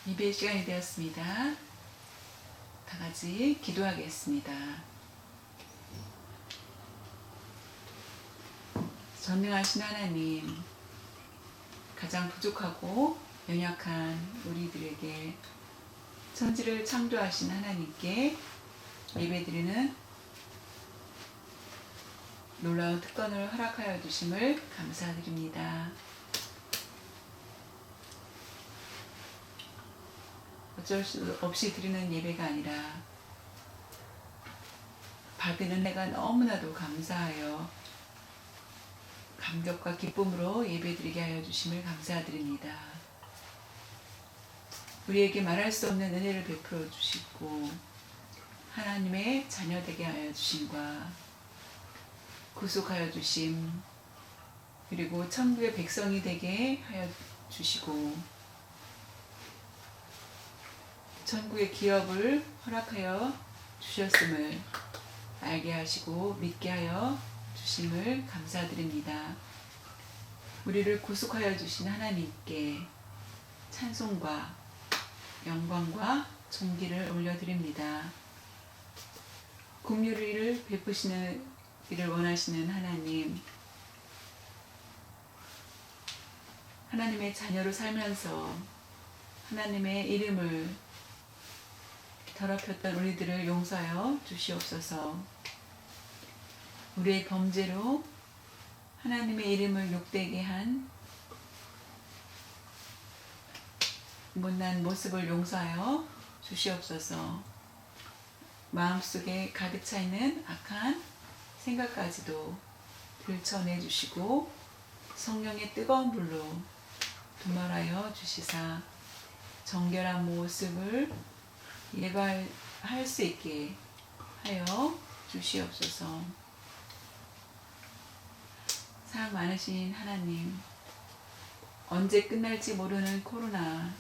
예배 시간이 되었습니다. 다 같이 기도하겠습니다. 전능하신 하나님, 가장 부족하고 연약한 우리들에게 천지를 창조하신 하나님께 예배드리는 놀라운 특권을 허락하여 주심을 감사드립니다. 어쩔 수 없이 드리는 예배가 아니라 받은 내가 너무나도 감사하여 감격과 기쁨으로 예배드리게 하여 주심을 감사드립니다. 우리에게 말할 수 없는 은혜를 베풀어 주시고 하나님의 자녀되게 하여 주심과 구속하여 주심, 그리고 천국의 백성이 되게 하여 주시고 천국의 기업을 허락하여 주셨음을 알게 하시고 믿게 하여 주심을 감사드립니다. 우리를 구속하여 주신 하나님께 찬송과 영광과 존귀를 올려드립니다. 긍휼을 베푸시는 이를 원하시는 하나님, 하나님의 자녀로 살면서 하나님의 이름을 더럽혔던 우리들을 용서하여 주시옵소서. 우리의 범죄로 하나님의 이름을 욕되게 한 못난 모습을 용서하여 주시옵소서. 마음속에 가득 차 있는 악한 생각까지도 들춰내 주시고 성령의 뜨거운 불로 도말하여 주시사 정결한 모습을 예발할 수 있게 하여 주시옵소서. 사랑 많으신 하나님, 언제 끝날지 모르는 코로나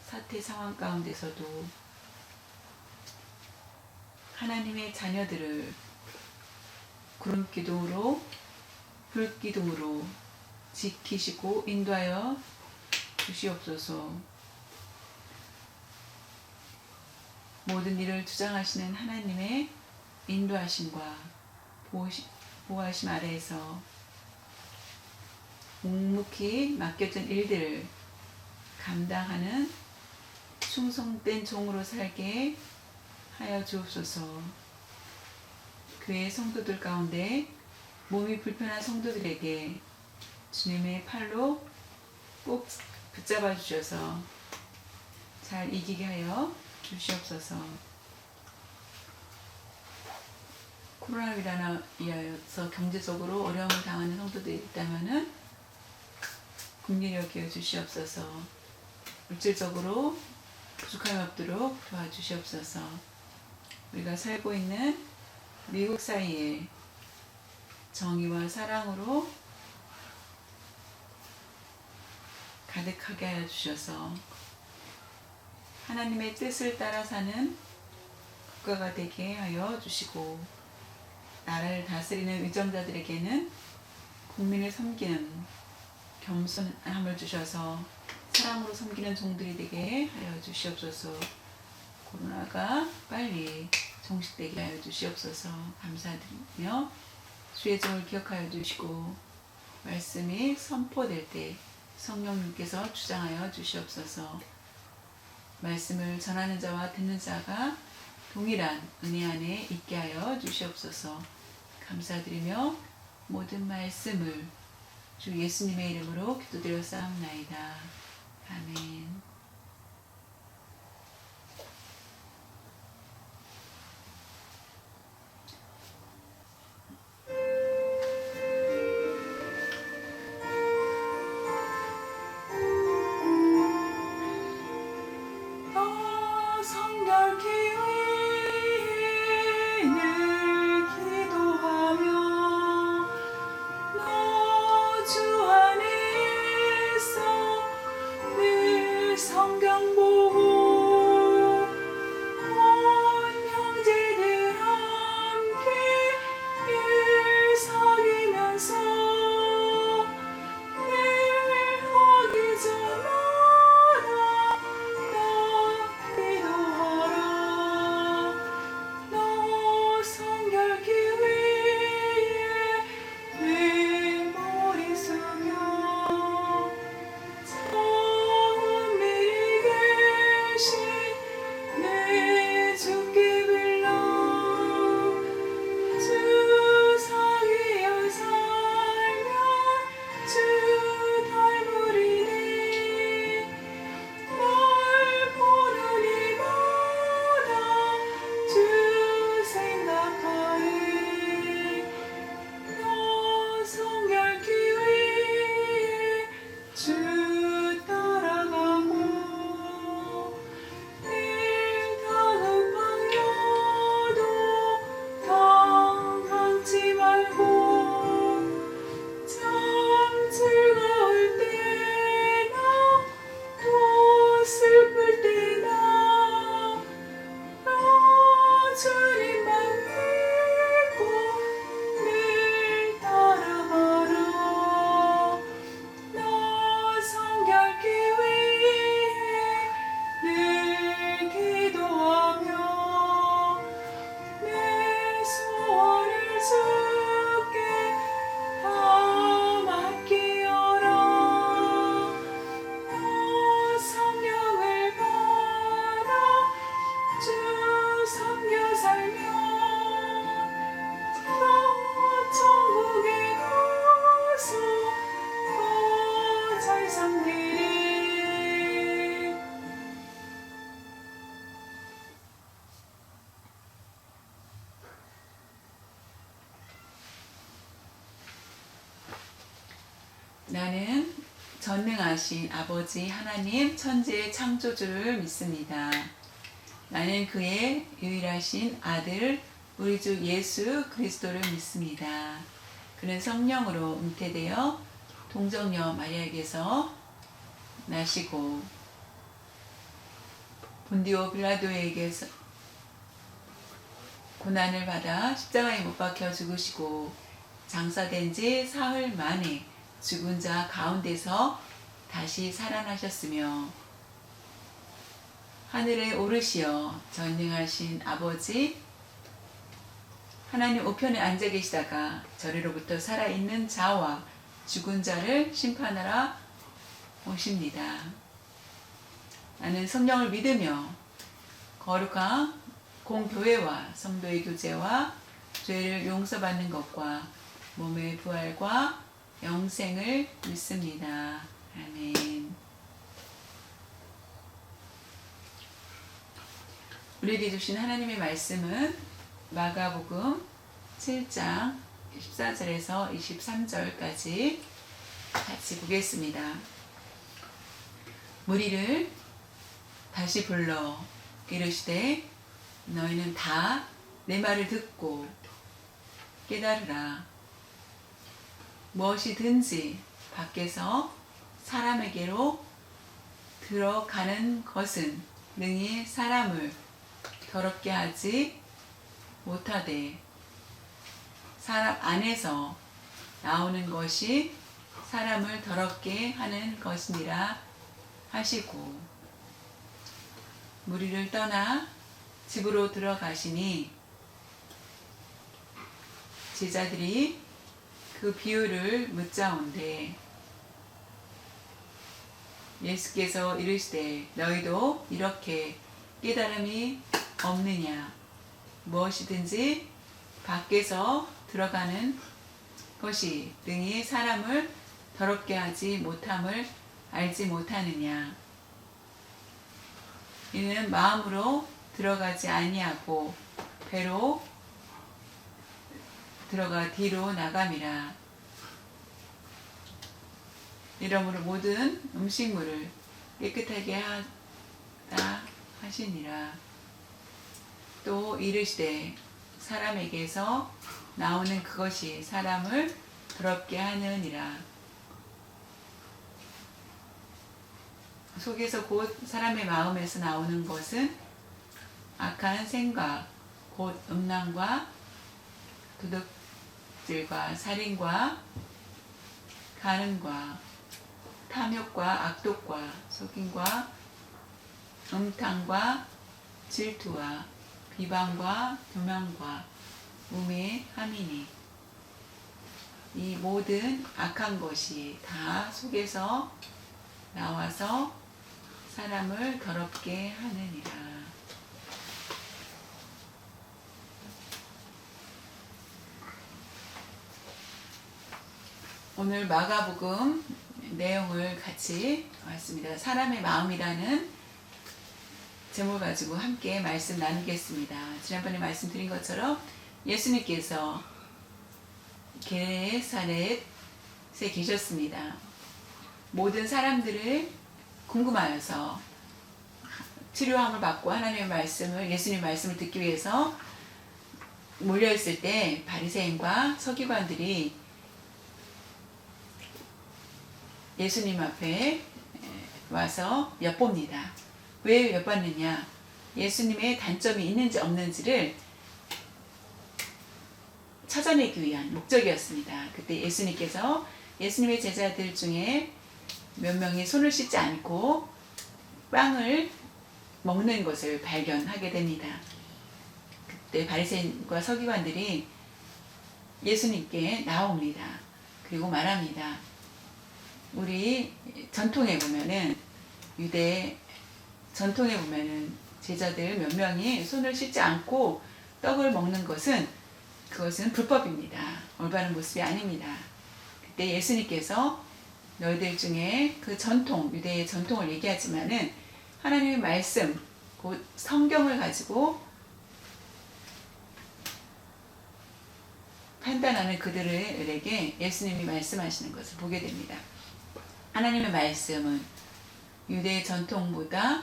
사태 상황 가운데서도 하나님의 자녀들을 구름 기둥으로 불 기둥으로 지키시고 인도하여 주시옵소서. 모든 일을 주장하시는 하나님의 인도하심과 보호하심 아래에서 묵묵히 맡겨진 일들을 감당하는 충성된 종으로 살게 하여 주옵소서. 교회 성도들 가운데 몸이 불편한 성도들에게 주님의 팔로 꼭 붙잡아 주셔서 잘 이기게 하여 주시옵소서. 코로나로 인하여서 경제적으로 어려움을 당하는 성도들이 있다면은 긍휼히 여겨 주시옵소서. 물질적으로 부족함이 없도록 도와주시옵소서. 우리가 살고 있는 미국 사이에 정의와 사랑으로 가득하게 하여 주셔서 하나님의 뜻을 따라 사는 국가가 되게 하여 주시고 나라를 다스리는 의정자들에게는 국민을 섬기는 겸손함을 주셔서 사랑으로 섬기는 종들이 되게 하여 주시옵소서. 코로나가 빨리 종식되게 하여 주시옵소서. 감사드리며 주의 종을 기억하여 주시고 말씀이 선포될 때 성령님께서 주장하여 주시옵소서. 말씀을 전하는 자와 듣는 자가 동일한 은혜 안에 있게 하여 주시옵소서. 감사드리며 모든 말씀을 주 예수님의 이름으로 기도드려 싸움나이다. 아멘. 나는 전능하신 아버지 하나님 천지의 창조주를 믿습니다. 나는 그의 유일하신 아들 우리 주 예수 그리스도를 믿습니다. 그는 성령으로 잉태되어 동정녀 마리아에게서 나시고 본디오 빌라도에게서 고난을 받아 십자가에 못 박혀 죽으시고 장사된 지 사흘 만에 죽은 자 가운데서 다시 살아나셨으며 하늘에 오르시어 전능하신 아버지 하나님 우편에 앉아 계시다가 저리로부터 살아있는 자와 죽은 자를 심판하러 오십니다. 나는 성령을 믿으며 거룩한 공교회와 성도의 교제와 죄를 용서받는 것과 몸의 부활과 영생을 믿습니다. 아멘. 우리에게 주신 하나님의 말씀은 마가복음 7장 14절에서 23절까지 같이 보겠습니다. 무리를 다시 불러 이르시되 너희는 다 내 말을 듣고 깨달으라. 무엇이든지 밖에서 사람에게로 들어가는 것은 능히 사람을 더럽게 하지 못하되 사람 안에서 나오는 것이 사람을 더럽게 하는 것이니라 하시고 무리를 떠나 집으로 들어가시니 제자들이 그 비유를 묻자온대 예수께서 이르시되 너희도 이렇게 깨달음이 없느냐. 무엇이든지 밖에서 들어가는 것이 능히 사람을 더럽게 하지 못함을 알지 못하느냐. 이는 마음으로 들어가지 아니하고 배로 들어가 뒤로 나감이라. 이러므로 모든 음식물을 깨끗하게 하다 하시니라. 또 이르시되 사람에게서 나오는 그것이 사람을 더럽게 하느니라. 속에서 곧 사람의 마음에서 나오는 것은 악한 생각, 곧 음란과 도둑질과 살인과 간음과 탐욕과 악독과 속임과 음탕과 질투와 비방과 교만과 우매함이니 이 모든 악한 것이 다 속에서 나와서 사람을 더럽게 하느니라. 오늘 마가복음 내용을 같이 왔습니다. 사람의 마음이라는 제목을 가지고 함께 말씀 나누겠습니다. 지난번에 말씀드린 것처럼 예수님께서 게네사렛에 계셨습니다. 모든 사람들을 궁금하여서 치료함을 받고 하나님의 말씀을 예수님 말씀을 듣기 위해서 몰려있을 때 바리새인과 서기관들이 예수님 앞에 와서 엿봅니다. 왜 엿봤느냐? 예수님의 단점이 있는지 없는지를 찾아내기 위한 목적이었습니다. 그때 예수님께서 예수님의 제자들 중에 몇 명이 손을 씻지 않고 빵을 먹는 것을 발견하게 됩니다. 그때 바리새인과 서기관들이 예수님께 나옵니다. 그리고 말합니다. 우리 전통에 보면은 유대 전통에 보면은 제자들 몇 명이 손을 씻지 않고 떡을 먹는 것은 그것은 불법입니다. 올바른 모습이 아닙니다. 그때 예수님께서 너희들 중에 그 전통, 유대의 전통을 얘기하지만은 하나님의 말씀, 곧 성경을 가지고 판단하는 그들에게 예수님이 말씀하시는 것을 보게 됩니다. 하나님의 말씀은 유대 전통보다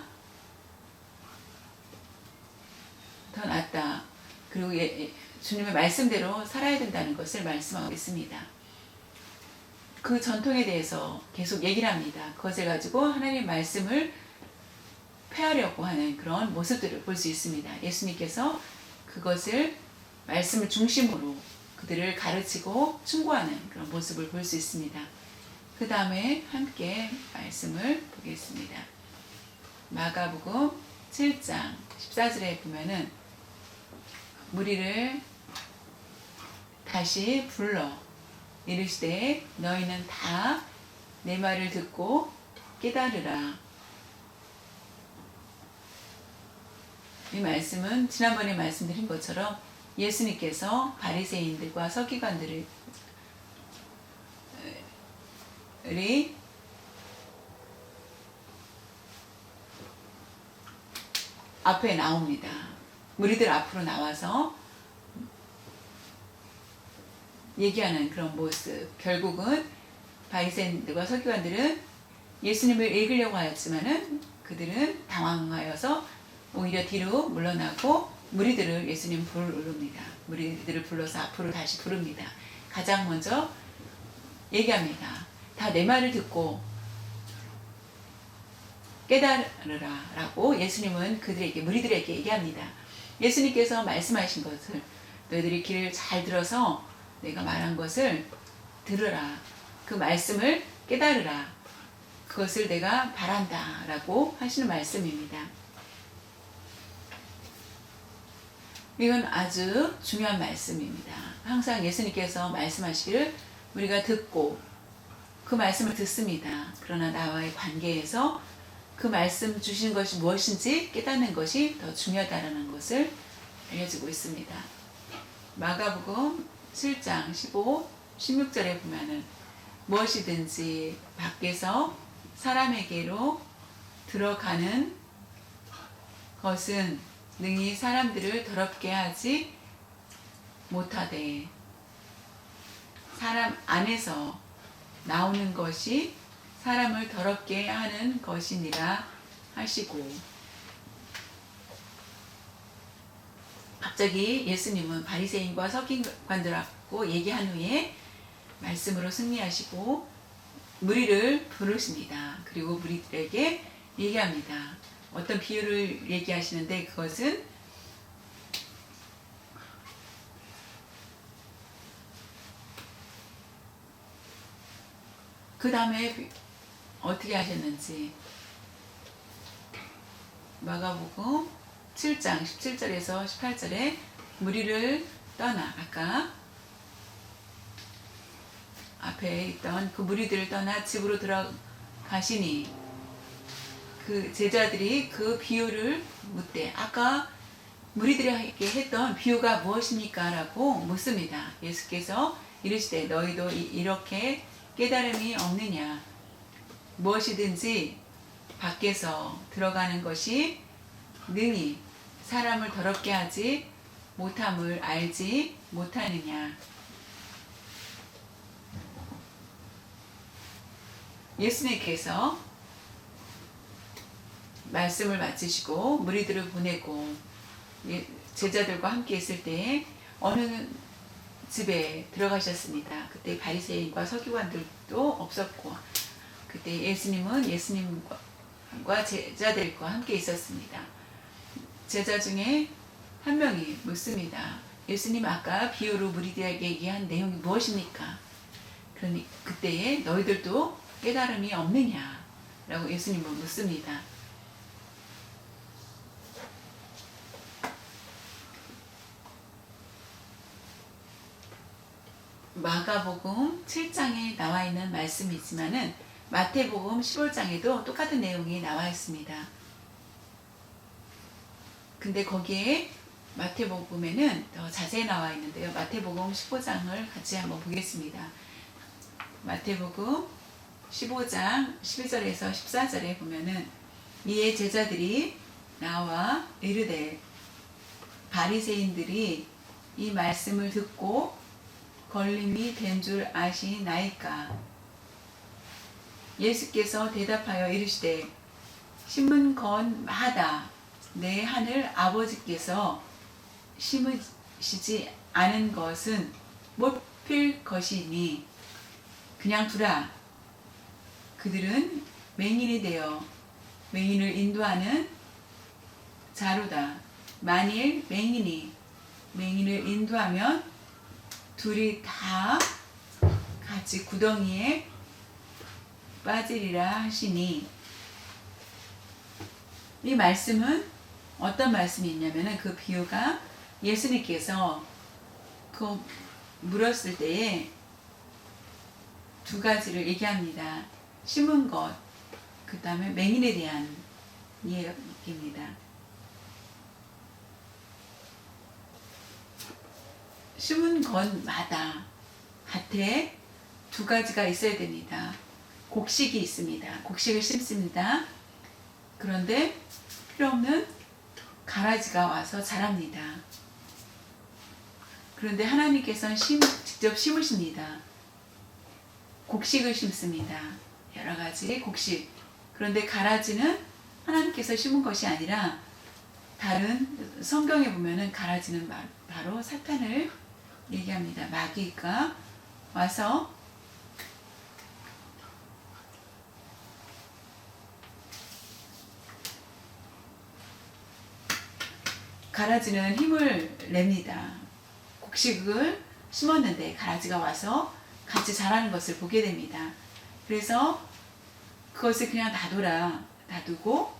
더 낫다. 그리고 주님의 말씀대로 살아야 된다는 것을 말씀하고 있습니다. 그 전통에 대해서 계속 얘기를 합니다. 그것을 가지고 하나님의 말씀을 폐하려고 하는 그런 모습들을 볼 수 있습니다. 예수님께서 그것을 말씀을 중심으로 그들을 가르치고 충고하는 그런 모습을 볼 수 있습니다. 그 다음에 함께 말씀을 보겠습니다. 마가복음 7장 14절에 보면은 무리를 다시 불러 이르시되 너희는 다 내 말을 듣고 깨달으라. 이 말씀은 지난번에 말씀드린 것처럼 예수님께서 바리새인들과 서기관들이 앞에 나옵니다. 무리들 앞으로 나와서 얘기하는 그런 모습. 결국은 바리새인들과 서기관들은 예수님을 읽으려고 하였지만은 그들은 당황하여서 오히려 뒤로 물러나고 무리들을 예수님 부릅니다. 무리들을 불러서 앞으로 다시 부릅니다. 가장 먼저 얘기합니다. 다 내 말을 듣고 깨달으라 라고 예수님은 그들에게 무리들에게 얘기합니다. 예수님께서 말씀하신 것을 너희들이 귀를 잘 들어서 내가 말한 것을 들으라. 그 말씀을 깨달으라. 그것을 내가 바란다 라고 하시는 말씀입니다. 이건 아주 중요한 말씀입니다. 항상 예수님께서 말씀하시기를 우리가 듣고 그 말씀을 듣습니다. 그러나 나와의 관계에서 그 말씀 주신 것이 무엇인지 깨닫는 것이 더 중요하다는 것을 알려주고 있습니다. 마가복음 7장 15, 16절에 보면은 무엇이든지 밖에서 사람에게로 들어가는 것은 능히 사람들을 더럽게 하지 못하되 사람 안에서 나오는 것이 사람을 더럽게 하는 것이니라 하시고, 갑자기 예수님은 바리새인과 서기관들하고 얘기한 후에 말씀으로 승리하시고 무리를 부르십니다. 그리고 무리들에게 얘기합니다. 어떤 비유를 얘기하시는데 그것은 그 다음에 어떻게 하셨는지 마가복음 7장 17절에서 18절에 무리를 떠나, 아까 앞에 있던 그 무리들을 떠나 집으로 들어가시니 그 제자들이 그 비유를 묻되 아까 무리들에게 했던 비유가 무엇입니까? 라고 묻습니다. 예수께서 이르시되 너희도 이렇게 깨달음이 없느냐? 무엇이든지 밖에서 들어가는 것이 능히 사람을 더럽게 하지 못함을 알지 못하느냐? 예수님께서 말씀을 마치시고 무리들을 보내고 제자들과 함께 있을 때 어느 집에 들어가셨습니다. 그때 바리새인과 서기관들도 없었고 그때 예수님과 제자들과 함께 있었습니다. 제자 중에 한 명이 묻습니다. 예수님 아까 비유로 무리들에게 얘기한 내용이 무엇입니까? 그러니 그때에 너희들도 깨달음이 없느냐? 라고 예수님은 묻습니다. 마가복음 7장에 나와 있는 말씀이지만은 마태복음 15장에도 똑같은 내용이 나와 있습니다. 근데 거기에 마태복음에는 더 자세히 나와 있는데요. 마태복음 15장을 같이 한번 보겠습니다. 마태복음 15장 12절에서 14절에 보면은 이에 제자들이 나와 이르되 바리새인들이 이 말씀을 듣고 걸림이 된 줄 아시나이까? 예수께서 대답하여 이르시되 심은건마다 내 하늘 아버지께서 심으시지 않은 것은 못 필 것이니 그냥 두라. 그들은 맹인이 되어 맹인을 인도하는 자로다. 만일 맹인이 맹인을 인도하면 둘이 다 같이 구덩이에 빠지리라 하시니, 이 말씀은 어떤 말씀이 있냐면은 그 비유가 예수님께서 그 물었을 때에 두 가지를 얘기합니다. 심은 것, 그 다음에 맹인에 대한 이야기입니다. 심은 것마다 밭에 두 가지가 있어야 됩니다. 곡식이 있습니다. 곡식을 심습니다. 그런데 필요 없는 가라지가 와서 자랍니다. 그런데 하나님께서는 직접 심으십니다. 곡식을 심습니다. 여러 가지 곡식. 그런데 가라지는 하나님께서 심은 것이 아니라, 다른 성경에 보면은 가라지는 바로 사탄을 얘기합니다. 마귀가 와서 가라지는 힘을 냅니다. 곡식을 심었는데 가라지가 와서 같이 자라는 것을 보게 됩니다. 그래서 그것을 그냥 놔두고,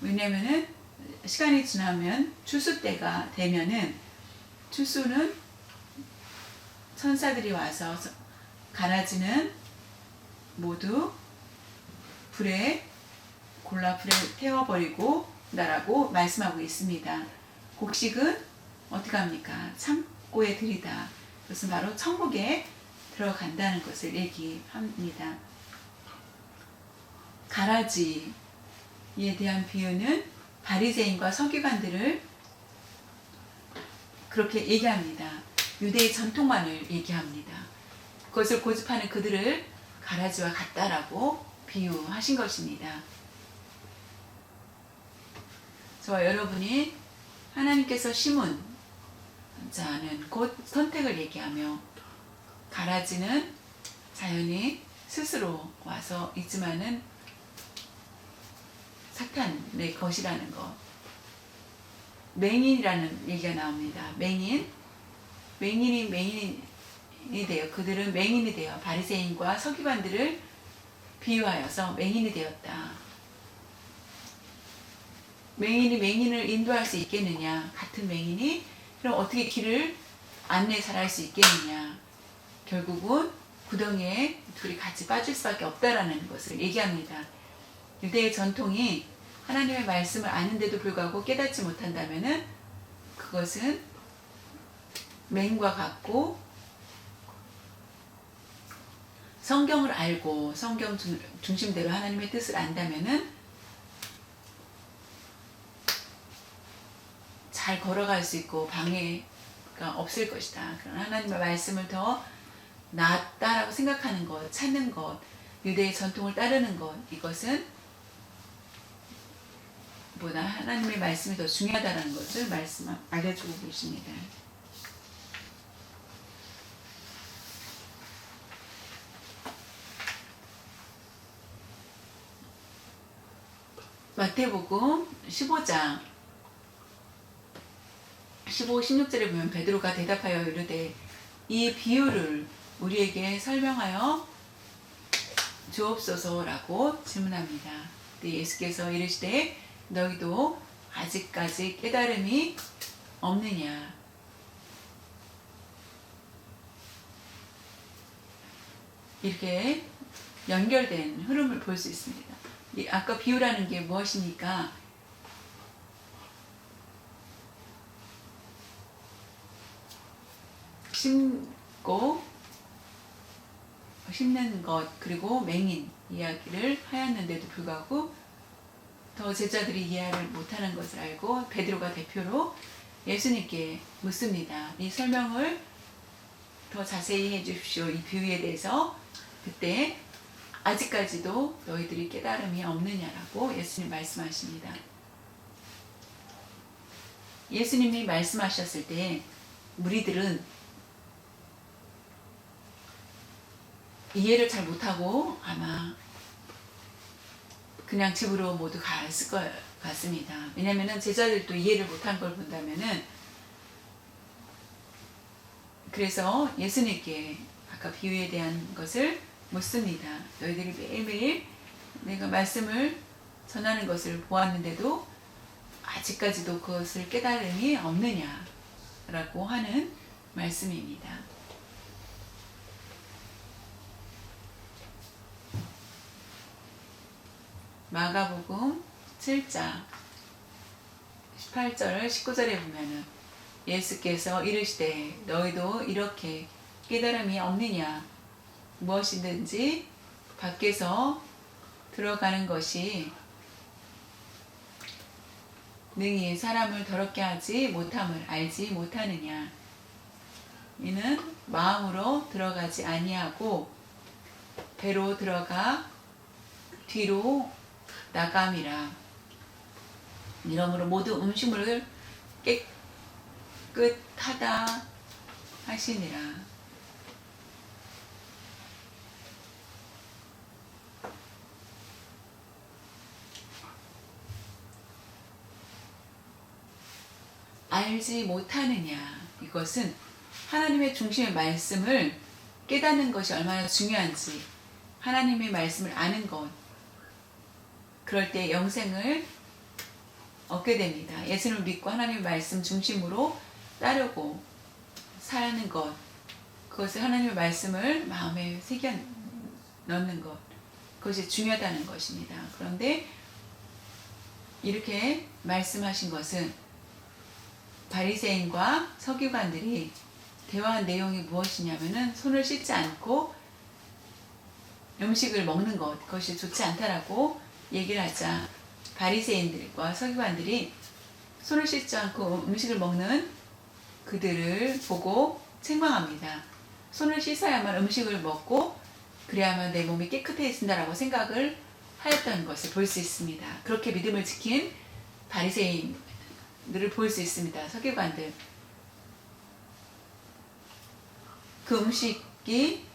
왜냐면은 시간이 지나면 추수 때가 되면은, 추수는 천사들이 와서 가라지는 모두 골라 불에 태워버리고 라고 말씀하고 있습니다. 곡식은 어떻게 합니까? 창고에 들이다. 그것은 바로 천국에 들어간다는 것을 얘기합니다. 가라지에 대한 비유는 바리새인과 서기관들을 그렇게 얘기합니다. 유대의 전통만을 얘기합니다. 그것을 고집하는 그들을 가라지와 같다라고 비유하신 것입니다. 저와 여러분이 하나님께서 심은 자는 곧 선택을 얘기하며, 가라지는 자연히 스스로 와서 있지만은 사탄의 것이라는 것. 맹인이라는 얘기가 나옵니다. 맹인이 되어, 그들은 맹인이 되어 바리새인과 서기관들을 비유하여서 맹인이 되었다. 맹인이 맹인을 인도할 수 있겠느냐? 같은 맹인이 그럼 어떻게 길을 안내 잘할 수 있겠느냐? 결국은 구덩이에 둘이 같이 빠질 수밖에 없다라는 것을 얘기합니다. 유대의 전통이 하나님의 말씀을 아는데도 불구하고 깨닫지 못한다면은 그것은 맹인과 같고, 성경을 알고 성경 중심대로 하나님의 뜻을 안다면은 잘 걸어갈 수 있고 방해가 없을 것이다. 그러나 하나님의 말씀을 더 낫다라고 생각하는 것, 찾는 것, 유대의 전통을 따르는 것, 이것은 보다 하나님의 말씀이 더 중요하다는 것을 알려주고 계십니다. 마태복음 15장 15, 16절에 보면 베드로가 대답하여 이르되 이 비유를 우리에게 설명하여 주옵소서라고 질문합니다. 예수께서 이르시되 너희도 아직까지 깨달음이 없느냐? 이렇게 연결된 흐름을 볼 수 있습니다. 아까 비유라는 게 무엇입니까? 심는 것, 그리고 맹인 이야기를 하였는데도 불구하고 더 제자들이 이해를 못하는 것을 알고 베드로가 대표로 예수님께 묻습니다. 이 설명을 더 자세히 해주십시오. 이 비유에 대해서. 그때 아직까지도 너희들이 깨달음이 없느냐라고 예수님 말씀하십니다. 예수님이 말씀하셨을 때 무리들은 이해를 잘 못하고 아마 그냥 집으로 모두 갔을 것 같습니다. 왜냐면은 제자들도 이해를 못한 걸 본다면은, 그래서 예수님께 아까 비유에 대한 것을 묻습니다. 너희들이 매일매일 내가 말씀을 전하는 것을 보았는데도 아직까지도 그것을 깨달음이 없느냐라고 하는 말씀입니다. 마가복음 7장 18절 19절에 보면은 예수께서 이르시되 너희도 이렇게 깨달음이 없느냐, 무엇이든지 밖에서 들어가는 것이 능히 사람을 더럽게 하지 못함을 알지 못하느냐. 이는 마음으로 들어가지 아니하고 배로 들어가 뒤로 나감이라. 이러므로 모든 음식물을 깨끗하다 하시니라. 알지 못하느냐. 이것은 하나님의 중심의 말씀을 깨닫는 것이 얼마나 중요한지, 하나님의 말씀을 아는 것, 그럴 때 영생을 얻게 됩니다. 예수님을 믿고 하나님의 말씀 중심으로 따르고 사는 것, 그것을 하나님의 말씀을 마음에 새겨 넣는 것, 그것이 중요하다는 것입니다. 그런데 이렇게 말씀하신 것은 바리새인과 서기관들이 대화한 내용이 무엇이냐면은 손을 씻지 않고 음식을 먹는 것, 그것이 좋지 않다라고 얘기를 하자 바리새인들과 서기관들이 손을 씻지 않고 음식을 먹는 그들을 보고 책망합니다. 손을 씻어야만 음식을 먹고 그래야만 내 몸이 깨끗해진다라고 생각을 하였던 것을 볼 수 있습니다. 그렇게 믿음을 지킨 바리새인들을 볼 수 있습니다. 서기관들. 그 음식이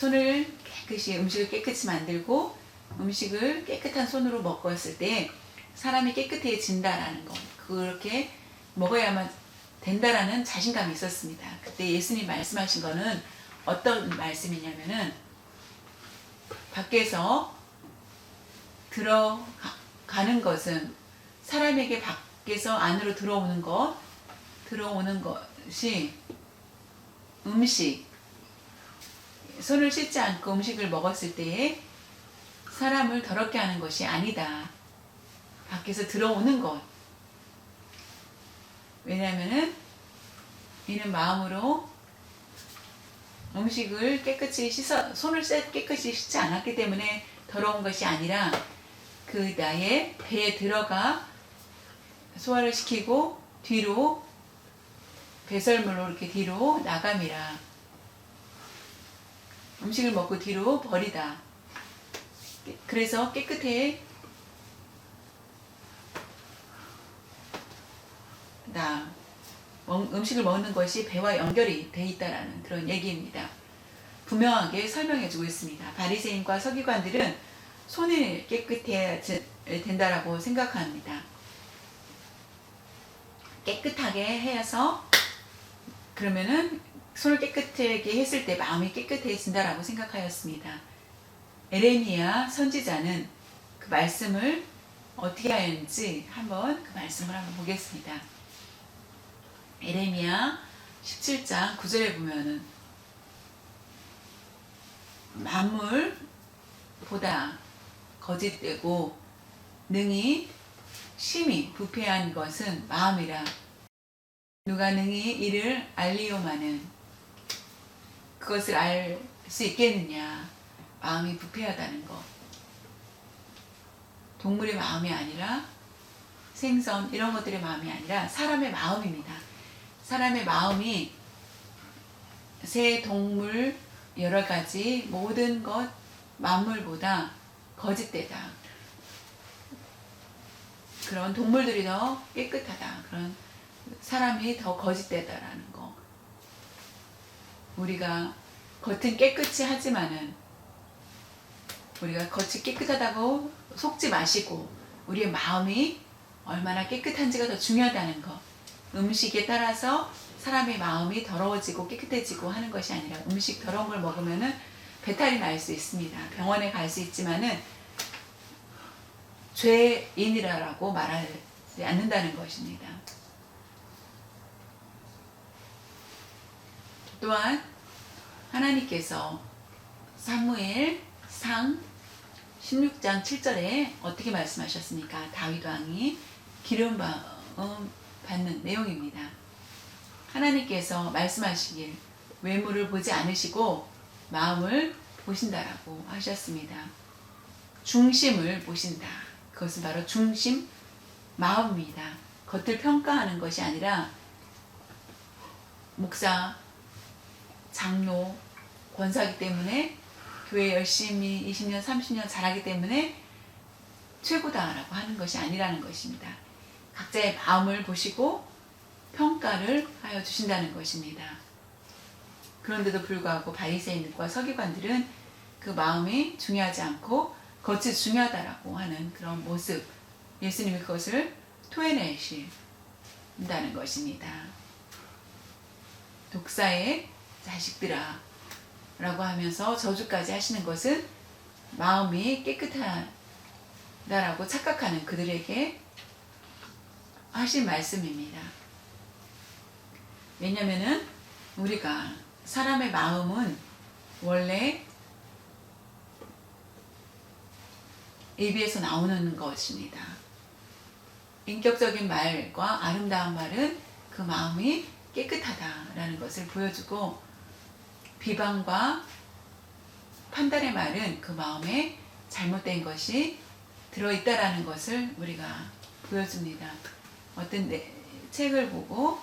음식을 깨끗이 만들고 음식을 깨끗한 손으로 먹었을 때 사람이 깨끗해진다라는 것, 그렇게 먹어야만 된다라는 자신감이 있었습니다. 그때 예수님 말씀하신 거는 어떤 말씀이냐면은 밖에서 들어가는 것은 사람에게 밖에서 안으로 들어오는 것이 음식, 손을 씻지 않고 음식을 먹었을 때에 사람을 더럽게 하는 것이 아니다. 밖에서 들어오는 것. 왜냐하면은 이는 마음으로 음식을 손을 깨끗이 씻지 않았기 때문에 더러운 것이 아니라 그 나의 배에 들어가 소화를 시키고 뒤로 배설물로 이렇게 뒤로 나감이라. 음식을 먹고 뒤로 버리다. 그래서 깨끗해 음식을 먹는 것이 배와 연결이 돼 있다라는 그런 얘기입니다. 분명하게 설명해 주고 있습니다. 바리새인과 서기관들은 손이 깨끗해야 된다라고 생각합니다. 깨끗하게 해서 그러면은 손을 깨끗하게 했을 때 마음이 깨끗해진다라고 생각하였습니다. 에레미야 선지자는 그 말씀을 어떻게 하였는지 한번 그 말씀을 한번 보겠습니다. 에레미야 17장 9절에 보면은 만물보다 거짓되고 능히 심히 부패한 것은 마음이라. 누가 능히 이를 알리오마는 그것을 알 수 있겠느냐. 마음이 부패하다는 것. 동물의 마음이 아니라 생선 이런 것들의 마음이 아니라 사람의 마음입니다. 사람의 마음이 새, 동물, 여러 가지 모든 것, 만물보다 거짓되다. 그런 동물들이 더 깨끗하다. 그런 사람이 더 거짓되다라는 거. 우리가 겉은 깨끗이 하지만은 우리가 겉이 깨끗하다고 속지 마시고 우리의 마음이 얼마나 깨끗한지가 더 중요하다는 거. 음식에 따라서 사람의 마음이 더러워지고 깨끗해지고 하는 것이 아니라 음식 더러운 걸 먹으면은 배탈이 날 수 있습니다. 병원에 갈 수 있지만은 죄인이라고 말하지 않는다는 것입니다. 또한 하나님께서 사무엘상 16장 7절에 어떻게 말씀하셨습니까? 다윗 왕이 기름 받는 내용입니다. 하나님께서 말씀하시길 외모를 보지 않으시고 마음을 보신다라고 하셨습니다. 중심을 보신다. 그것은 바로 중심, 마음입니다. 겉을 평가하는 것이 아니라 목사, 장로, 권사이기 때문에 교회 열심히 20년, 30년 잘하기 때문에 최고다라고 하는 것이 아니라는 것입니다. 각자의 마음을 보시고 평가를 하여 주신다는 것입니다. 그런데도 불구하고 바리새인과 서기관들은 그 마음이 중요하지 않고 겉이 중요하다라고 하는 그런 모습, 예수님이 그것을 토해내신다는 것입니다. 독사의 자식들아 라고 하면서 저주까지 하시는 것은 마음이 깨끗하다라고 착각하는 그들에게 하신 말씀입니다. 왜냐면은 우리가 사람의 마음은 원래 입에서 나오는 것입니다. 인격적인 말과 아름다운 말은 그 마음이 깨끗하다라는 것을 보여주고 비방과 판단의 말은 그 마음에 잘못된 것이 들어있다라는 것을 우리가 보여줍니다. 어떤 책을 보고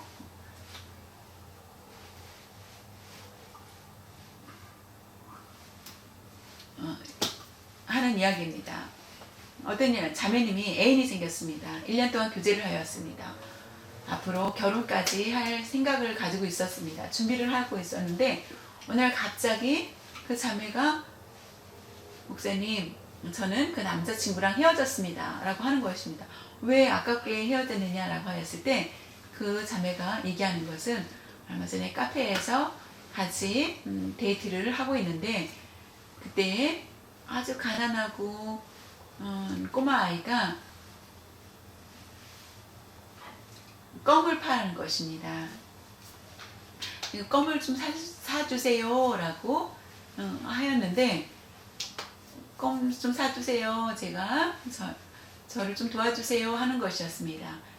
하는 이야기입니다. 어떤 자매님이 애인이 생겼습니다. 1년 동안 교제를 하였습니다. 앞으로 결혼까지 할 생각을 가지고 있었습니다. 준비를 하고 있었는데 어느 날 갑자기 그 자매가 목사님 저는 그 남자친구랑 헤어졌습니다 라고 하는 것입니다. 왜 아깝게 헤어졌느냐 라고 하였을 때 그 자매가 얘기하는 것은 얼마 전에 카페에서 같이 데이트를 하고 있는데 그때 아주 가난하고 꼬마 아이가 껌을 파는 것입니다. 껌을 좀 사주세요 라고 하였는데 껌 좀 사주세요. 제가 저를 좀 도와주세요 하는 것이었습니다.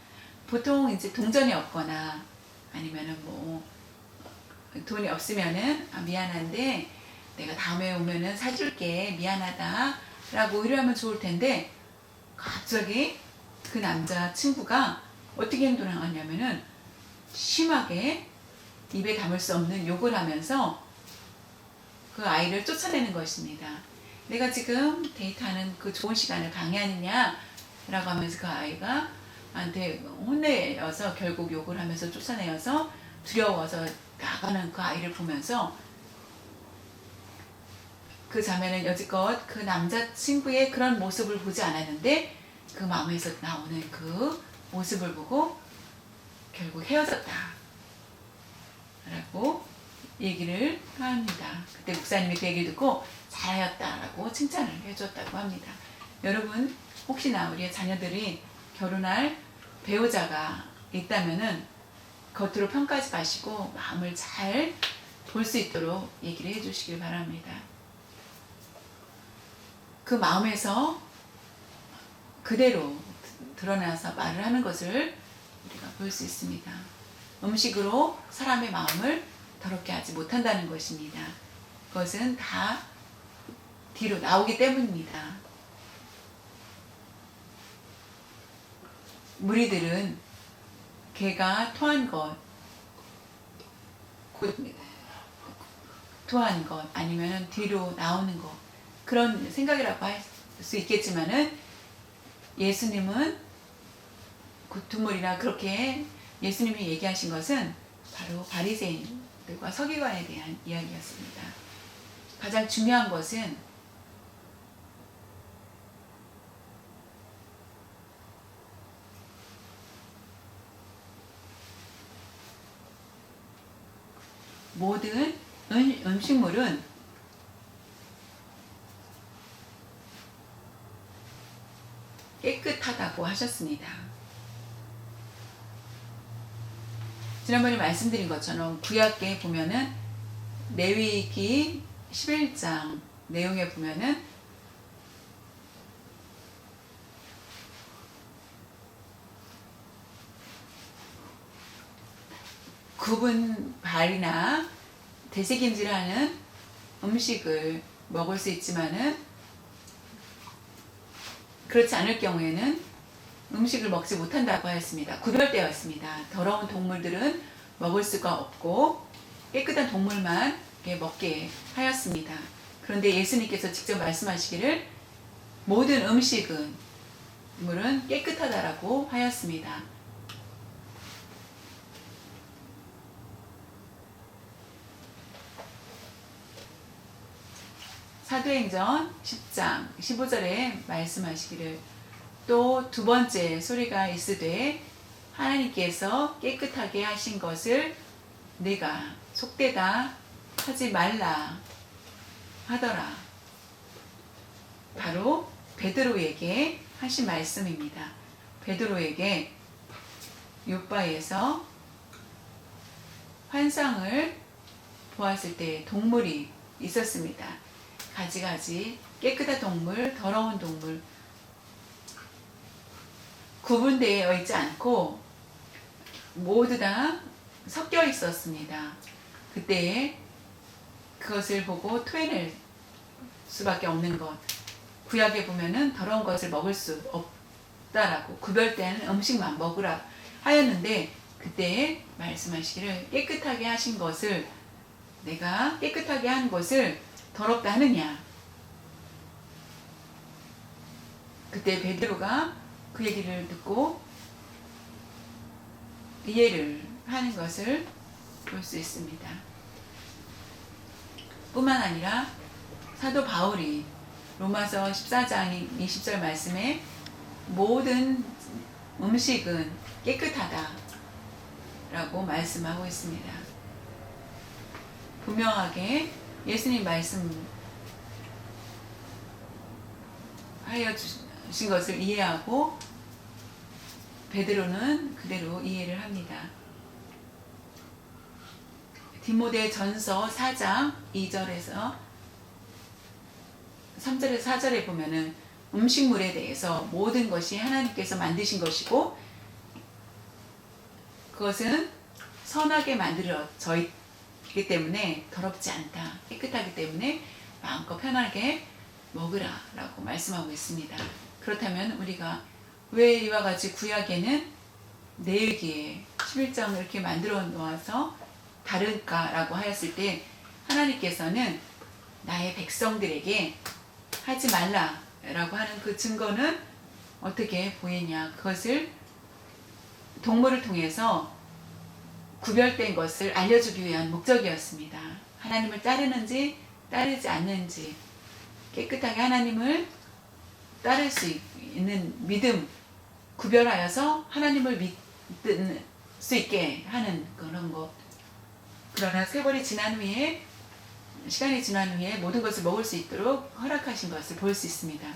보통 이제 동전이 없거나 아니면은 뭐 돈이 없으면은 미안한데 내가 다음에 오면은 사줄게 미안하다 라고 의뢰하면 좋을 텐데 갑자기 그 남자 친구가 어떻게 행동을 하냐면은 심하게 입에 담을 수 없는 욕을 하면서 그 아이를 쫓아내는 것입니다. 내가 지금 데이트하는 그 좋은 시간을 방해하느냐 라고 하면서 그 아이가 한테 혼내어서 결국 욕을 하면서 쫓아내어서 두려워서 나가는 그 아이를 보면서 그 자매는 여지껏 그 남자친구의 그런 모습을 보지 않았는데 그 마음에서 나오는 그 모습을 보고 결국 헤어졌다 라고 얘기를 합니다. 그때 목사님이 그 얘기를 듣고 잘하였다 라고 칭찬을 해줬다고 합니다. 여러분 혹시나 우리의 자녀들이 결혼할 배우자가 있다면은 겉으로 평가하지 마시고 마음을 잘 볼 수 있도록 얘기를 해주시길 바랍니다. 그 마음에서 그대로 드러나서 말을 하는 것을 우리가 볼 수 있습니다. 음식으로 사람의 마음을 더럽게 하지 못한다는 것입니다. 그것은 다 뒤로 나오기 때문입니다. 무리들은 개가 토한 것 아니면 뒤로 나오는 것 그런 생각이라고 할 수 있겠지만은 예수님은 고투물이나 그렇게 예수님이 얘기하신 것은 바로 바리새인들과 서기관에 대한 이야기였습니다. 가장 중요한 것은 모든 음식물은 깨끗하다고 하셨습니다. 지난번에 말씀드린 것처럼 구약에 보면은 레위기 11장 내용에 보면은 굽은 발이나 되새김질하는 음식을 먹을 수 있지만은 그렇지 않을 경우에는 음식을 먹지 못한다고 하였습니다. 구별되어 있습니다. 더러운 동물들은 먹을 수가 없고 깨끗한 동물만 먹게 하였습니다. 그런데 예수님께서 직접 말씀하시기를 모든 음식은 물은 깨끗하다라고 하였습니다. 사도행전 10장 15절에 말씀하시기를 또 두 번째 소리가 있으되 하나님께서 깨끗하게 하신 것을 네가 속되다 하지 말라 하더라. 바로 베드로에게 하신 말씀입니다. 베드로에게 요바에서 환상을 보았을 때 동물이 있었습니다. 가지가지 깨끗한 동물, 더러운 동물 구분되어 있지 않고 모두 다 섞여 있었습니다. 그때 그것을 보고 토해낼 수밖에 없는 것. 구약에 보면은 더러운 것을 먹을 수 없다라고 구별된 음식만 먹으라 하였는데 그때 말씀하시기를 깨끗하게 하신 것을 내가 깨끗하게 한 것을 더럽다 하느냐. 그때 베드로가 그 얘기를 듣고 이해를 하는 것을 볼 수 있습니다. 뿐만 아니라 사도 바울이 로마서 14장 20절 말씀에 모든 음식은 깨끗하다 라고 말씀하고 있습니다. 분명하게 예수님 말씀하여 주신 것을 이해하고 베드로는 그대로 이해를 합니다. 디모데 전서 4장 2절에서 3절에서 4절에 보면은 음식물에 대해서 모든 것이 하나님께서 만드신 것이고 그것은 선하게 만들어져 있기 때문에 더럽지 않다. 깨끗하기 때문에 마음껏 편하게 먹으라 라고 말씀하고 있습니다. 그렇다면 우리가 왜 이와 같이 구약에는 레위기에 11장을 이렇게 만들어 놓아서 다를까라고 하였을 때 하나님께서는 나의 백성들에게 하지 말라라고 하는 그 증거는 어떻게 보이냐. 그것을 동물을 통해서 구별된 것을 알려주기 위한 목적이었습니다. 하나님을 따르는지 따르지 않는지 깨끗하게 하나님을 따를 수 있는 믿음 구별하여서 하나님을 믿을 수 있게 하는 그런 것. 그러나 세월이 지난 후에 시간이 지난 후에 모든 것을 먹을 수 있도록 허락하신 것을 볼 수 있습니다.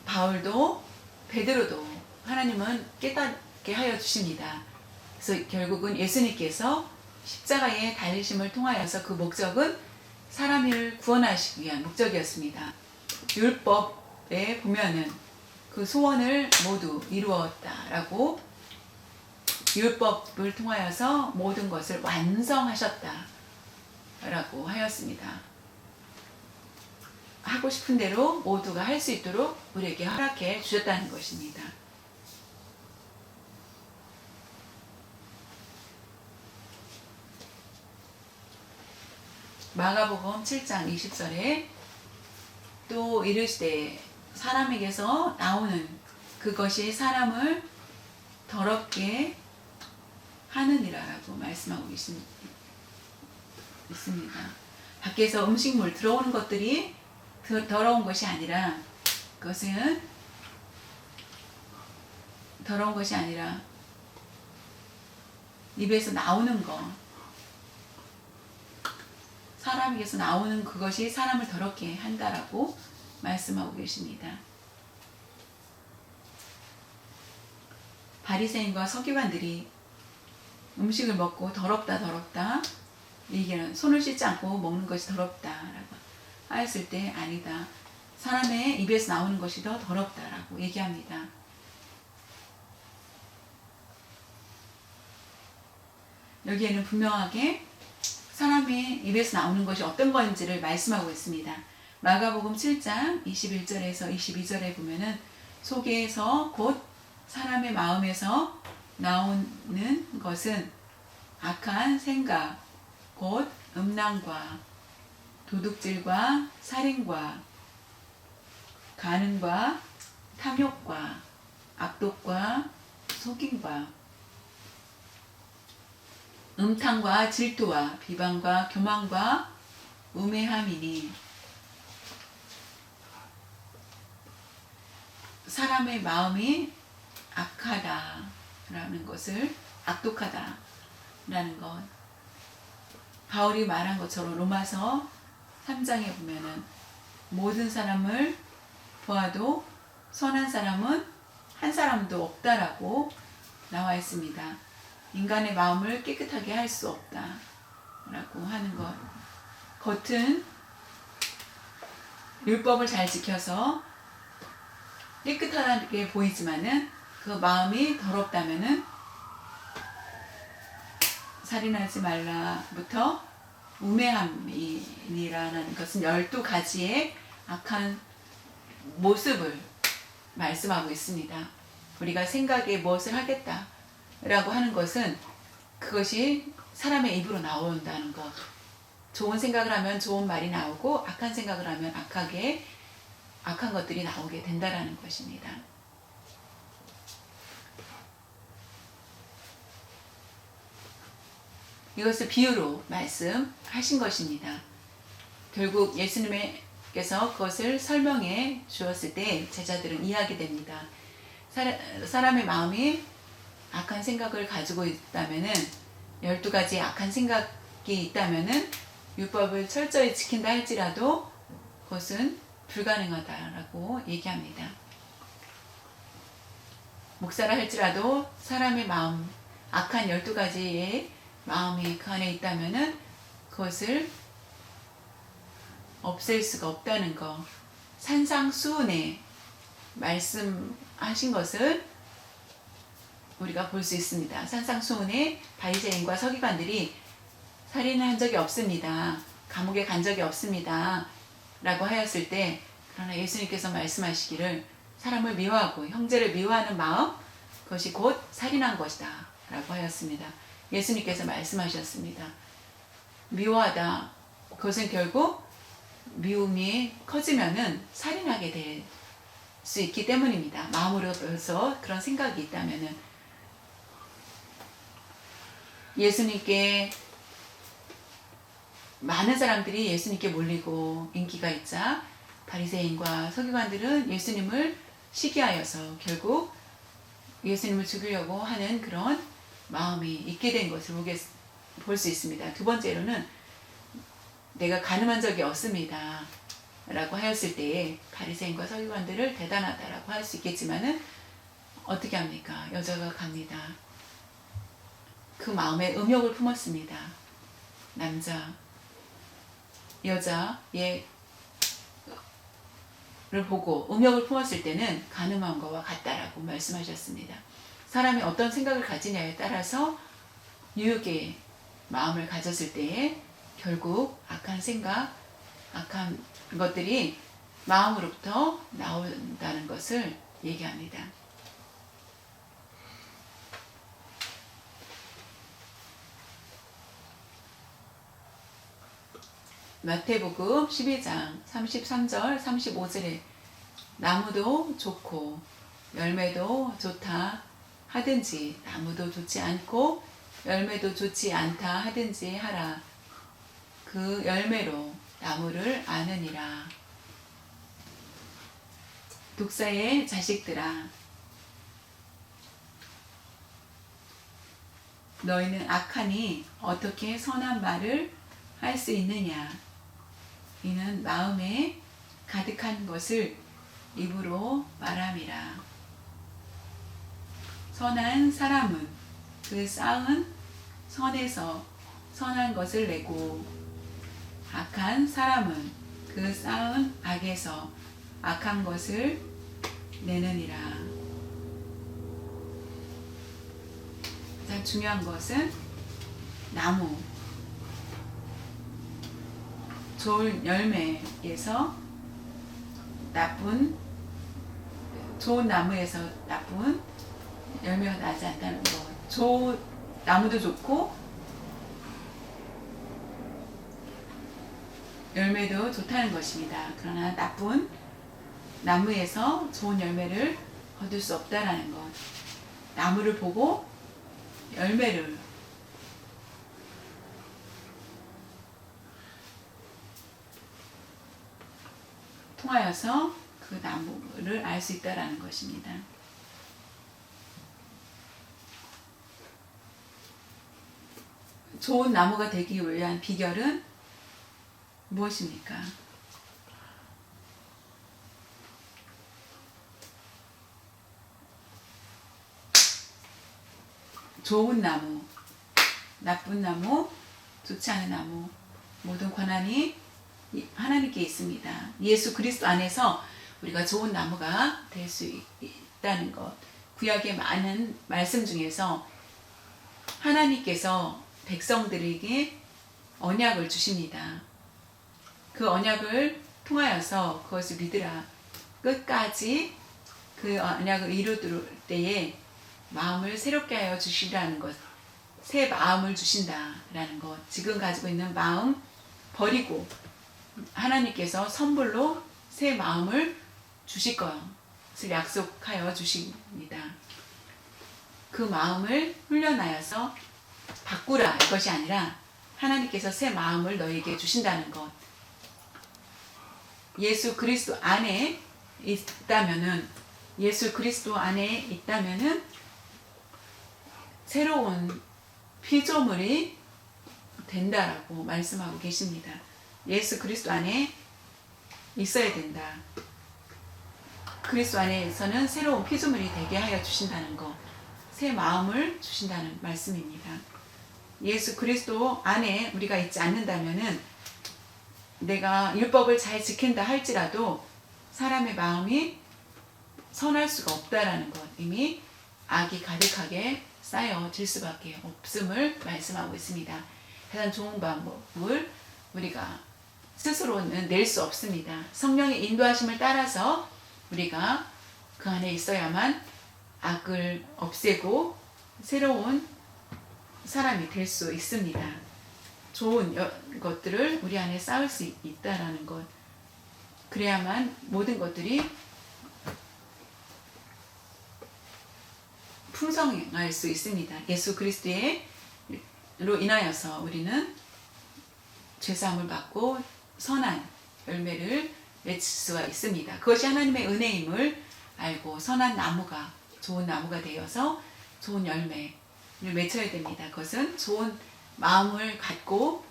바울도 베드로도 하나님은 깨닫게 하여 주십니다. 그래서 결국은 예수님께서 십자가의 달리심을 통하여서 그 목적은 사람을 구원하시기 위한 목적이었습니다. 율법에 보면은 그 소원을 모두 이루었다라고 율법을 통하여서 모든 것을 완성하셨다라고 하였습니다. 하고 싶은 대로 모두가 할 수 있도록 우리에게 허락해 주셨다는 것입니다. 마가복음 7장 20절에 또 이르시되 사람에게서 나오는 그것이 사람을 더럽게 하느니라라고 말씀하고 있습니다. 밖에서 음식물 들어오는 것들이 더러운 것이 아니라 그것은 더러운 것이 아니라 입에서 나오는 것, 사람에게서 나오는 그것이 사람을 더럽게 한다라고 말씀하고 계십니다. 바리새인과 서기관들이 음식을 먹고 더럽다 얘기는 손을 씻지 않고 먹는 것이 더럽다라고 하였을 때 아니다. 사람의 입에서 나오는 것이 더 더럽다라고 얘기합니다. 여기에는 분명하게 사람의 입에서 나오는 것이 어떤 건지를 말씀하고 있습니다. 마가복음 7장 21절에서 22절에 보면은 속에서 곧 사람의 마음에서 나오는 것은 악한 생각, 곧 음란과 도둑질과 살인과 간음과 탐욕과 악독과 속임과 음탕과 질투와 비방과 교만과 우매함이니 사람의 마음이 악하다라는 것을 악독하다라는 것 바울이 말한 것처럼 로마서 3장에 보면은 모든 사람을 보아도 선한 사람은 한 사람도 없다라고 나와 있습니다. 인간의 마음을 깨끗하게 할 수 없다라고 하는 것. 겉은 율법을 잘 지켜서 깨끗하게 보이지만은 그 마음이 더럽다면은 살인하지 말라부터 우매함이라는 것은 12가지의 악한 모습을 말씀하고 있습니다. 우리가 생각에 무엇을 하겠다라고 하는 것은 그것이 사람의 입으로 나온다는 것. 좋은 생각을 하면 좋은 말이 나오고 악한 생각을 하면 악한 것들이 나오게 된다라는 것입니다. 이것을 비유로 말씀하신 것입니다. 결국 예수님께서 그것을 설명해 주었을 때 제자들은 이해하게 됩니다. 사람의 마음이 악한 생각을 가지고 있다면은 12가지 악한 생각이 있다면은 율법을 철저히 지킨다 할지라도 그것은 불가능하다라고 얘기합니다. 목사라 할지라도 사람의 마음, 악한 12가지의 마음이 그 안에 있다면은 그것을 없앨 수가 없다는 것. 산상수훈에 말씀하신 것을 우리가 볼 수 있습니다. 산상수훈에 바리새인과 서기관들이 살인을 한 적이 없습니다. 감옥에 간 적이 없습니다. 라고 하였을 때 그러나 예수님께서 말씀하시기를 사람을 미워하고 형제를 미워하는 마음 그것이 곧 살인한 것이다 라고 하였습니다. 예수님께서 말씀하셨습니다. 미워하다 그것은 결국 미움이 커지면은 살인하게 될 수 있기 때문입니다. 마음으로서 그런 생각이 있다면은 예수님께 많은 사람들이 예수님께 몰리고 인기가 있자 바리새인과 서기관들은 예수님을 시기하여서 결국 예수님을 죽이려고 하는 그런 마음이 있게 된 것을 볼 수 있습니다. 두 번째로는 내가 간음한 적이 없습니다. 라고 하였을 때에 바리새인과 서기관들을 대단하다라고 할 수 있겠지만은 어떻게 합니까? 여자가 갑니다. 그 마음에 음욕을 품었습니다. 남자, 여자의 를 보고 음욕을 품었을 때는 간음한 것과 같다라고 말씀하셨습니다. 사람이 어떤 생각을 가지냐에 따라서 유혹의 마음을 가졌을 때에 결국 악한 생각, 악한 것들이 마음으로부터 나온다는 것을 얘기합니다. 마태복음 12장 33절 35절에 나무도 좋고 열매도 좋다 하든지 나무도 좋지 않고 열매도 좋지 않다 하든지 하라. 그 열매로 나무를 아느니라. 독사의 자식들아, 너희는 악하니 어떻게 선한 말을 할 수 있느냐. 이는 마음에 가득한 것을 입으로 말함이라. 선한 사람은 그 쌓은 선에서 선한 것을 내고 악한 사람은 그 쌓은 악에서 악한 것을 내느니라. 가장 중요한 것은 나무, 좋은 열매에서 좋은 나무에서 나쁜 열매가 나지 않다는 것. 나무도 좋고 열매도 좋다는 것입니다. 그러나 나쁜 나무에서 좋은 열매를 거둘 수 없다라는 것. 나무를 보고 열매를 통하여서 그 나무를 알 수 있다라는 것입니다. 좋은 나무가 되기 위한 비결은 무엇입니까? 좋은 나무, 나쁜 나무, 좋지 않은 나무, 모든 권한이 하나님께 있습니다. 예수 그리스도 안에서 우리가 좋은 나무가 될 수 있다는 것. 구약의 많은 말씀 중에서 하나님께서 백성들에게 언약을 주십니다. 그 언약을 통하여서 그것을 믿으라. 끝까지 그 언약을 이루들 때에 마음을 새롭게 하여 주시라는 것. 새 마음을 주신다라는 것. 지금 가지고 있는 마음 버리고 하나님께서 선물로 새 마음을 주실 것을 약속하여 주십니다. 그 마음을 훈련하여서 바꾸라 이것이 아니라 하나님께서 새 마음을 너에게 주신다는 것. 예수 그리스도 안에 있다면은 새로운 피조물이 된다라고 말씀하고 계십니다. 예수 그리스도 안에 있어야 된다. 그리스도 안에서는 새로운 피조물이 되게 하여 주신다는 것. 새 마음을 주신다는 말씀입니다. 예수 그리스도 안에 우리가 있지 않는다면은 내가 율법을 잘 지킨다 할지라도 사람의 마음이 선할 수가 없다라는 것. 이미 악이 가득하게 쌓여질 수밖에 없음을 말씀하고 있습니다. 가장 좋은 방법을 우리가 스스로는 낼 수 없습니다. 성령의 인도하심을 따라서 우리가 그 안에 있어야만 악을 없애고 새로운 사람이 될 수 있습니다. 좋은 것들을 우리 안에 쌓을 수 있다라는 것. 그래야만 모든 것들이 풍성할 수 있습니다. 예수 그리스도로 인하여서 우리는 죄사함을 받고 선한 열매를 맺을 수가 있습니다. 그것이 하나님의 은혜임을 알고 선한 나무가 좋은 나무가 되어서 좋은 열매를 맺어야 됩니다. 그것은 좋은 마음을 갖고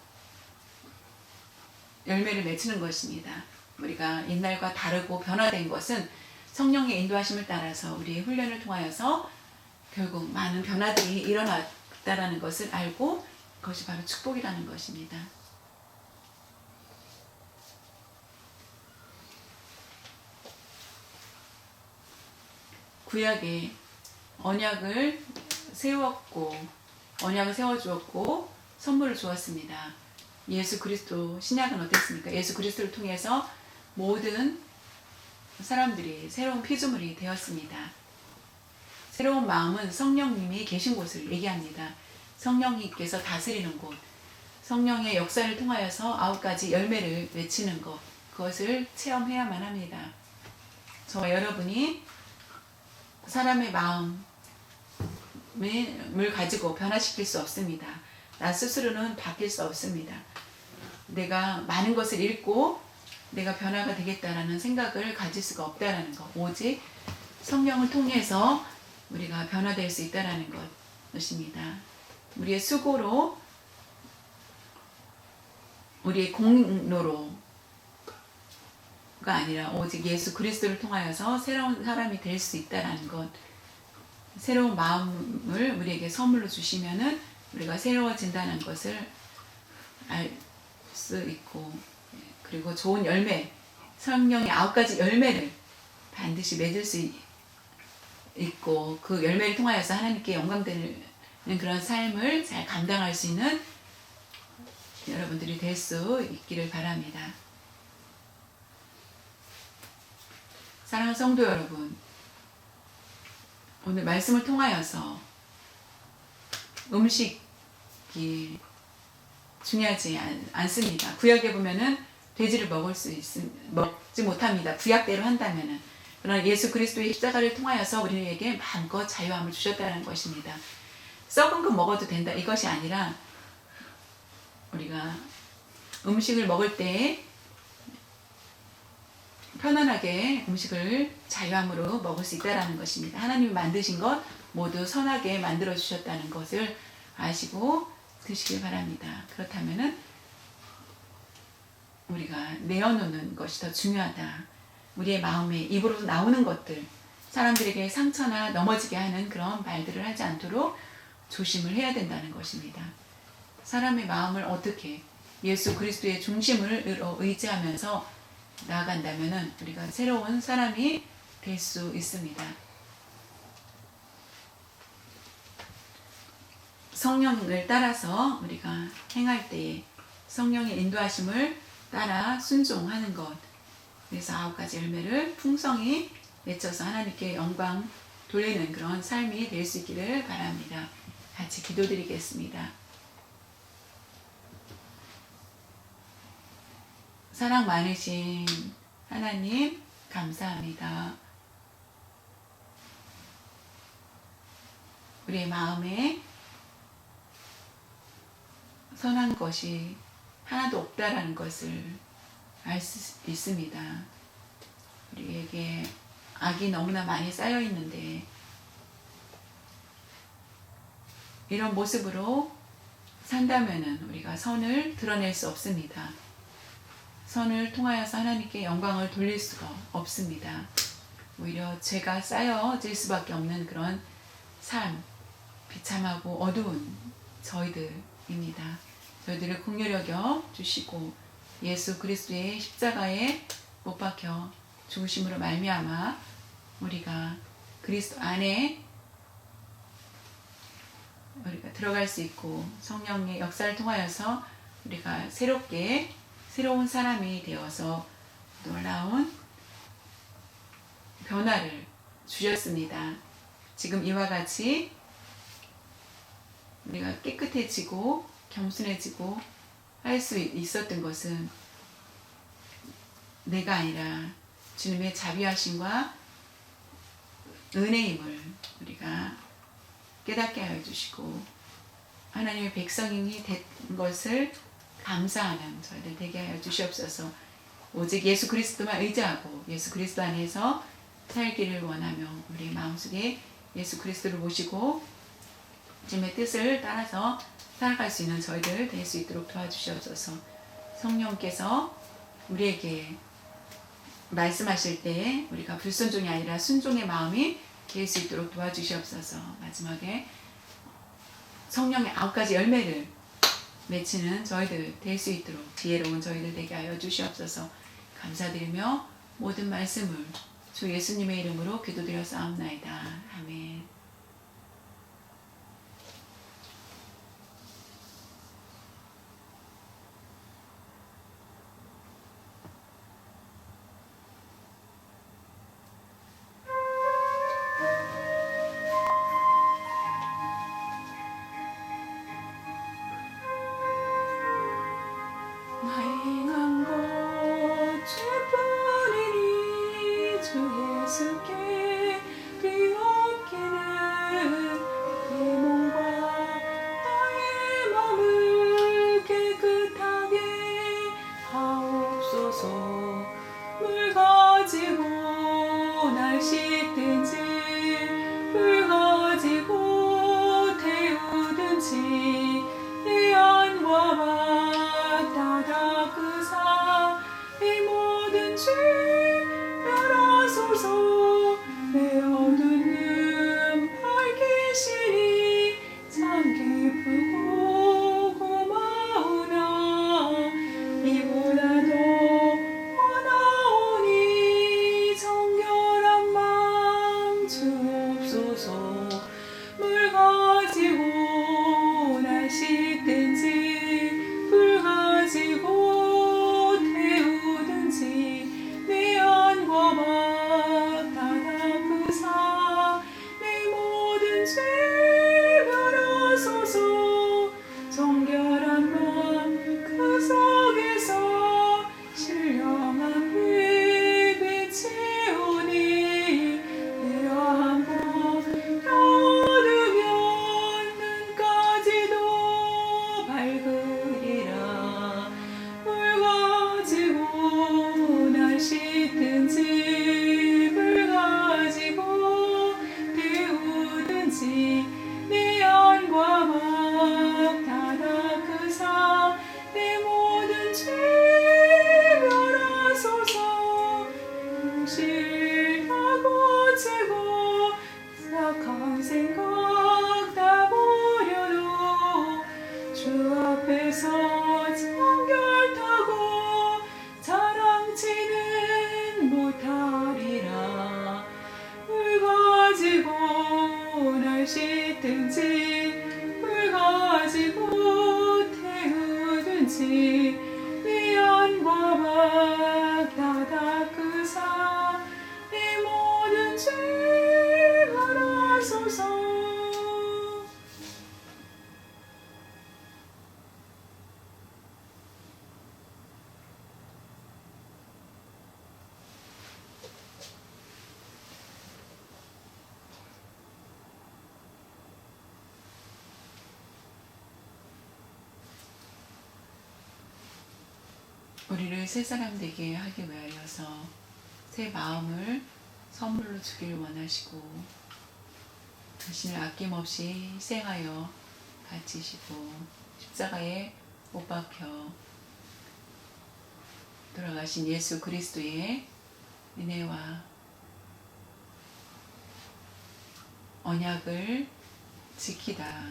열매를 맺는 것입니다. 우리가 옛날과 다르고 변화된 것은 성령의 인도하심을 따라서 우리의 훈련을 통하여서 결국 많은 변화들이 일어났다라는 것을 알고 그것이 바로 축복이라는 것입니다. 구약에 언약을 세워주었고 선물을 주었습니다. 예수 그리스도 신약은 어땠습니까? 예수 그리스도를 통해서 모든 사람들이 새로운 피조물이 되었습니다. 새로운 마음은 성령님이 계신 곳을 얘기합니다. 성령님께서 다스리는 곳, 성령의 역사를 통하여서 9가지 열매를 맺히는 것, 그것을 체험해야만 합니다. 저와 여러분이 사람의 마음을 가지고 변화시킬 수 없습니다. 나 스스로는 바뀔 수 없습니다. 내가 많은 것을 읽고 내가 변화가 되겠다라는 생각을 가질 수가 없다라는 것, 오직 성령을 통해서 우리가 변화될 수 있다라는 것입니다. 우리의 수고로, 우리의 공로로가 아니라 오직 예수 그리스도를 통하여서 새로운 사람이 될 수 있다라는 것, 새로운 마음을 우리에게 선물로 주시면은 우리가 새로워진다는 것을 알 수 있고, 그리고 좋은 열매, 성령의 9가지 열매를 반드시 맺을 수 있고, 그 열매를 통하여서 하나님께 영광되는 그런 삶을 잘 감당할 수 있는 여러분들이 될 수 있기를 바랍니다. 사랑하는 성도 여러분, 오늘 말씀을 통하여서 음식이 중요하지 않습니다. 구약에 보면은 돼지를 먹지 못합니다. 구약대로 한다면은. 그러나 예수 그리스도의 십자가를 통하여서 우리에게 마음껏 자유함을 주셨다는 것입니다. 썩은 거 먹어도 된다, 이것이 아니라 우리가 음식을 먹을 때 편안하게 음식을 자유함으로 먹을 수 있다는 것입니다. 하나님이 만드신 것 모두 선하게 만들어 주셨다는 것을 아시고 드시길 바랍니다. 그렇다면은 우리가 내어놓는 것이 더 중요하다. 우리의 마음에 입으로 나오는 것들, 사람들에게 상처나 넘어지게 하는 그런 말들을 하지 않도록 조심을 해야 된다는 것입니다. 사람의 마음을 어떻게 예수 그리스도의 중심을 의지하면서 나아간다면은 우리가 새로운 사람이 될 수 있습니다. 성령을 따라서 우리가 행할 때에 성령의 인도하심을 따라 순종하는 것, 그래서 9가지 열매를 풍성히 맺혀서 하나님께 영광 돌리는 그런 삶이 될 수 있기를 바랍니다. 같이 기도드리겠습니다. 사랑 많으신 하나님, 감사합니다. 우리의 마음에 선한 것이 하나도 없다라는 것을 알 수 있습니다. 우리에게 악이 너무나 많이 쌓여 있는데 이런 모습으로 산다면은 우리가 선을 드러낼 수 없습니다. 선을 통하여서 하나님께 영광을 돌릴 수가 없습니다. 오히려 죄가 쌓여질 수밖에 없는 그런 삶, 비참하고 어두운 저희들입니다. 저희들을 긍휼히 여겨 주시고 예수 그리스도의 십자가에 못 박혀 죽으심으로 말미암아 우리가 그리스도 안에 우리가 들어갈 수 있고 성령의 역사를 통하여서 우리가 새로운 사람이 되어서 놀라운 변화를 주셨습니다. 지금 이와 같이 우리가 깨끗해지고 겸손해지고 할 수 있었던 것은 내가 아니라 주님의 자비하심과 은혜임을 우리가 깨닫게 하여 주시고 하나님의 백성이 된 것을 감사하는 저희들 되게 하여 주시옵소서. 오직 예수 그리스도만 의지하고 예수 그리스도 안에서 살기를 원하며 우리 마음속에 예수 그리스도를 모시고 주님의 뜻을 따라서 살아갈 수 있는 저희들 될 수 있도록 도와주시옵소서. 성령께서 우리에게 말씀하실 때 우리가 불순종이 아니라 순종의 마음이 될 수 있도록 도와주시옵소서. 마지막에 성령의 9가지 열매를 맺히는 저희들 될 수 있도록 지혜로운 저희들 되게 하여 주시옵소서. 감사드리며 모든 말씀을 주 예수님의 이름으로 기도드렸사옵나이다. 아멘. 주옵소서. 물 가지고 날 씻든지 불 가지고 태우든지 내 안과 밭 다 닦으사 이 모든 죄 멸하소서. 내 어두운 눈 밝히시니 참 기쁘고 고마우나 이보다 더 원하오니 정결한 마음 주옵소서. 물 가지고 날 씻든지 불 가지고 태우든지 내 안과 밭 다 닦으사 내 모든 죄 멸하소서. 정결한 마음 그 속에서 신령한 빛 비치오니 내가 한번 떠오르면 눈까지도 밝으리라. 물 가지고 날 씻든지 불 가지고 태우든지 내 안과 밭 다 닦으사 내 모든 죄 멸하소서. 실하고 죄고 악한 생각 다 버려도 주 앞에서 정결타고 자랑치는 못하리라. 물 가지고 날 씻든지 불 가지고 태우든지 내 안과 밭 다 닦으사 내 모든 죄 멸하소서. 우리를 새 사람 되게 하기 위하여서 새 마음을 선물로 주길 원하시고 자신을 아낌없이 희생하여 바치시고 십자가에 못 박혀 돌아가신 예수 그리스도의 은혜와 언약을 지키다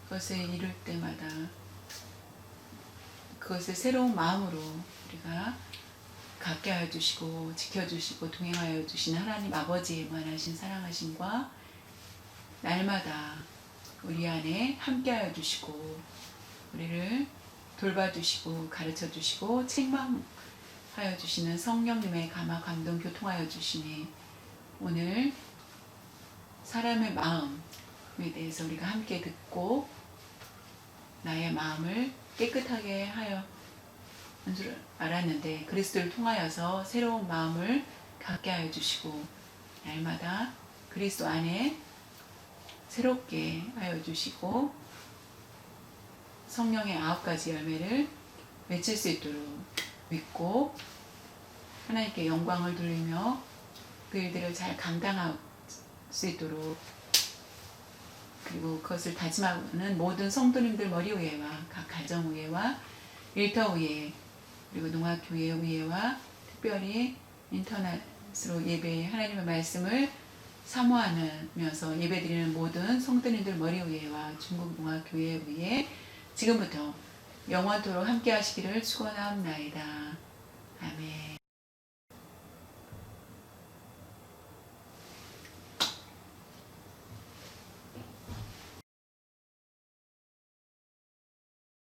그것을 이룰 때마다 그것을 새로운 마음으로 우리가 갖게 하여 주시고 지켜주시고 동행하여 주신 하나님 아버지의 무한하신 사랑하심과 날마다 우리 안에 함께하여 주시고 우리를 돌봐주시고 가르쳐주시고 책망하여 주시는 성령님의 감화 감동 교통하여 주시니 오늘 사람의 마음에 대해서 우리가 함께 듣고 나의 마음을 깨끗하게 하여 한 줄 알았는데 그리스도를 통하여서 새로운 마음을 갖게 하여 주시고 날마다 그리스도 안에 새롭게 하여 주시고 성령의 9가지 열매를 맺을 수 있도록 믿고 하나님께 영광을 돌리며 그 일들을 잘 감당할 수 있도록 그리고 그것을 다짐하는 모든 성도님들 머리 위에와 각 가정 위에와 일터 위에 그리고 농학교회 위에와 특별히 인터넷으로 예배 하나님의 말씀을 사모하면서 예배드리는 모든 성도님들 머리 위에와 중국 농학교회 위에 지금부터 영원토록 함께 하시기를 축원하옵나이다. 아멘.